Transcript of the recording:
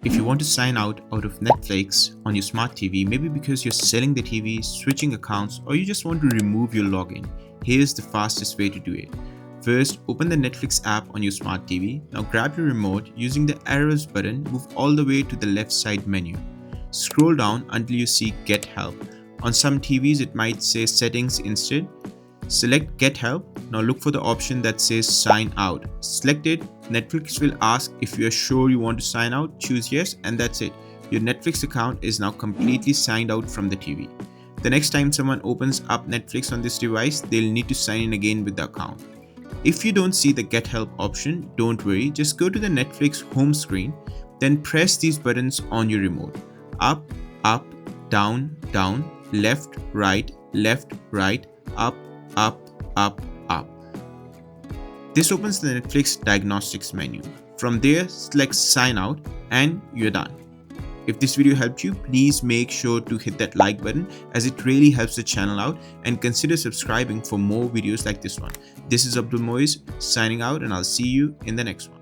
If you want to sign out of Netflix on your smart TV, maybe because you're selling the TV, switching accounts, or you just want to remove your login, here's the fastest way to do it. First, open the Netflix app on your smart TV. Now grab your remote using the arrows button, move all the way to the left side menu. Scroll down until you see Get Help. On some TVs, it might say Settings instead. Select Get Help. Now look for the option that says Sign Out. Select it. Netflix will ask if you are sure you want to sign out. Choose yes, and that's it. Your Netflix account is now completely signed out from the TV. The next time someone opens up Netflix on this device, they'll need to sign in again with the account. If you don't see the Get Help option, don't worry. Just go to the Netflix home screen, then press these buttons on your remote. Up, up, down, down, left, right, up, up, up. This opens the Netflix diagnostics menu. From there, select Sign Out and you're done. If this video helped you, please make sure to hit that like button as it really helps the channel out, and consider subscribing for more videos like this one. This is Abdul Moiz signing out, and I'll see you in the next one.